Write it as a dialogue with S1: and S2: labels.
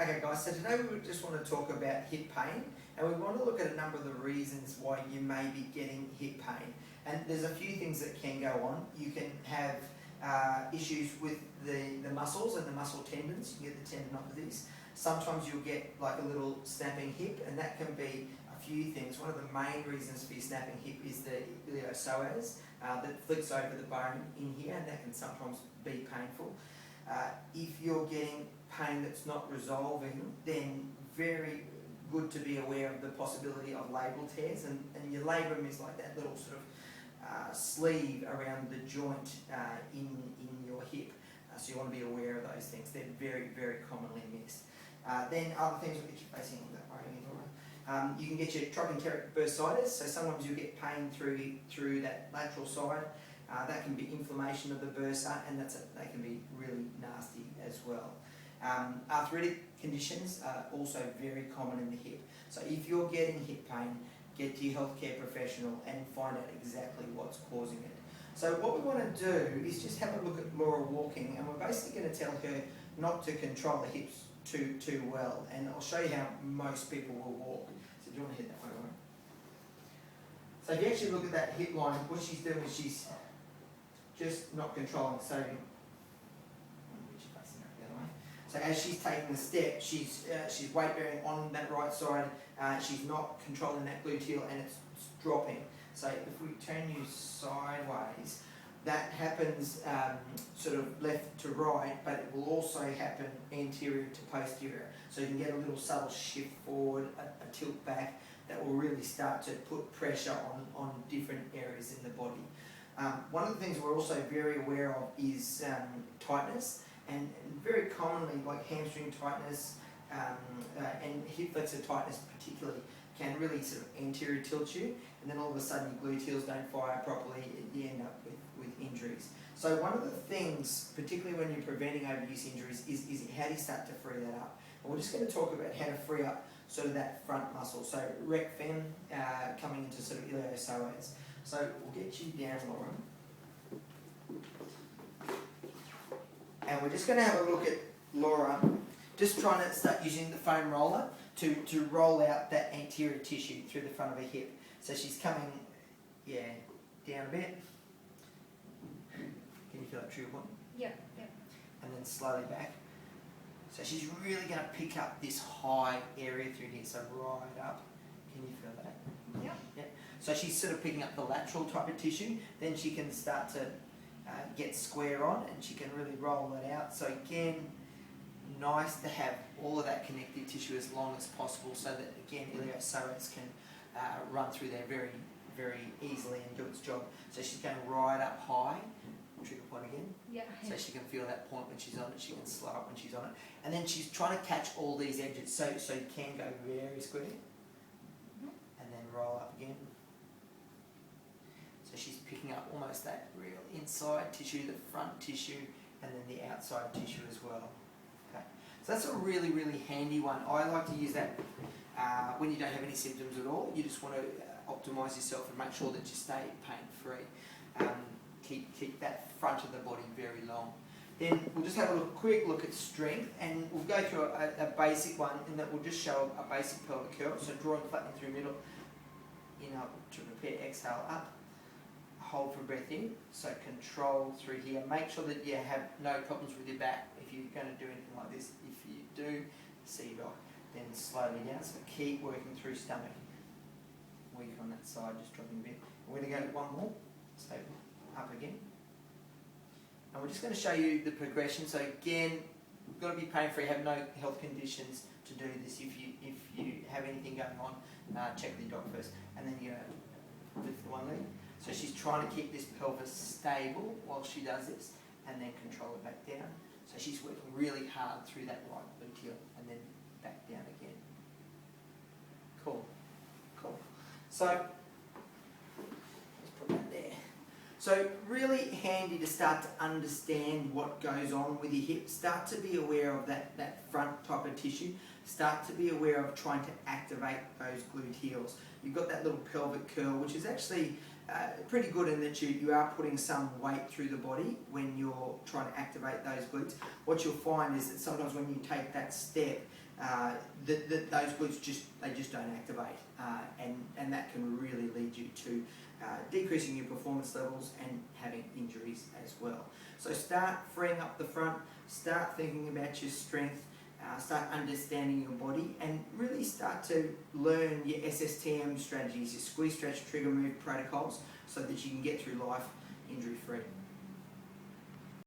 S1: Okay guys, so today we just want to talk about hip pain, and we want to look at a number of the reasons why you may be getting hip pain. And there's a few things that can go on. You can have issues with the muscles and the muscle tendons. You get the tendinopathies. Sometimes you'll get like a little snapping hip, and that can be a few things. One of the main reasons for your snapping hip is the iliopsoas that flicks over the bone in here, and that can sometimes be painful. If you're getting pain that's not resolving, then very good to be aware of the possibility of labral tears, and your labrum is like that little sort of sleeve around the joint in your hip, so you want to be aware of those things. They're very, very commonly missed. Then other things will get you facing on that way anymore. You can get your trochanteric bursitis, so sometimes you'll get pain through that lateral side. That can be inflammation of the bursa, and that can be really nasty as well. Arthritic conditions are also very common in the hip. So if you're getting hip pain, get to your healthcare professional and find out exactly what's causing it. So what we want to do is just have a look at Laura walking, and we're basically going to tell her not to control the hips too well, and I'll show you how most people will walk. So do you want to head that way, Laura? So if you actually look at that hip line, what she's doing is she's just not controlling. So as she's taking the step, she's weight bearing on that right side. She's not controlling that gluteal, and it's dropping. So if we turn you sideways, that happens sort of left to right, but it will also happen anterior to posterior. So you can get a little subtle shift forward, a tilt back, that will really start to put pressure on different areas in the body. One of the things we're also very aware of is tightness, and very commonly like hamstring tightness and hip flexor tightness particularly can really sort of anterior tilt you, and then all of a sudden your gluteals don't fire properly, you end up with injuries. So one of the things, particularly when you're preventing overuse injuries, is how do you start to free that up? And we're just going to talk about how to free up sort of that front muscle. So rec fem coming into sort of iliopsoas. So we'll get you down, Laura. And we're just going to have a look at Laura, just trying to start using the foam roller to roll out that anterior tissue through the front of her hip. So she's coming, down a bit. Can you feel that trigger point?
S2: Yeah.
S1: And then slowly back. So she's really going to pick up this high area through here, so right up. Can you feel that?
S2: Yeah.
S1: So she's sort of picking up the lateral type of tissue, then she can start to get square on, and she can really roll that out. So again, nice to have all of that connective tissue as long as possible, so that again iliopsoas can run through there very, very easily and do its job. So she's going right up high, trigger point again.
S2: Yeah.
S1: So she can feel that point when she's on it, she can slow up when she's on it. And then she's trying to catch all these edges, so you can go very square, and then roll up again. So she's picking up almost that real inside tissue, the front tissue, and then the outside tissue as well. Okay. So that's a really, really handy one. I like to use that when you don't have any symptoms at all. You just want to optimise yourself and make sure that you stay pain-free. Keep that front of the body very long. Then we'll just have a quick look at strength, and we'll go through a basic one, in that we'll just show a basic pelvic curl. So drawing flattening through middle, inhale to prepare, exhale up. Hold for breath in, so control through here. Make sure that you have no problems with your back if you're going to do anything like this. If you do, see your doc. Then slowly down, so keep working through stomach. Weak on that side, just dropping a bit. We're going to go one more, stable, up again. And we're just going to show you the progression. So again, you've got to be pain-free, have no health conditions to do this. If you have anything going on, check with your doc first. And then you're going to lift the one leg. So she's trying to keep this pelvis stable while she does this, and then control it back down. So she's working really hard through that right gluteal, and then back down again. Cool. So let's put that there. So really handy to start to understand what goes on with your hip. Start to be aware of that front type of tissue. Start to be aware of trying to activate those gluteals. You've got that little pelvic curl, which is actually pretty good in that you are putting some weight through the body when you're trying to activate those glutes. What you'll find is that sometimes when you take that step, those glutes just don't activate, and that can really lead you to decreasing your performance levels and having injuries as well. So start freeing up the front, start thinking about your strength, start understanding your body, and really start to learn your SSTM strategies, your squeeze, stretch, trigger, move protocols, so that you can get through life injury free.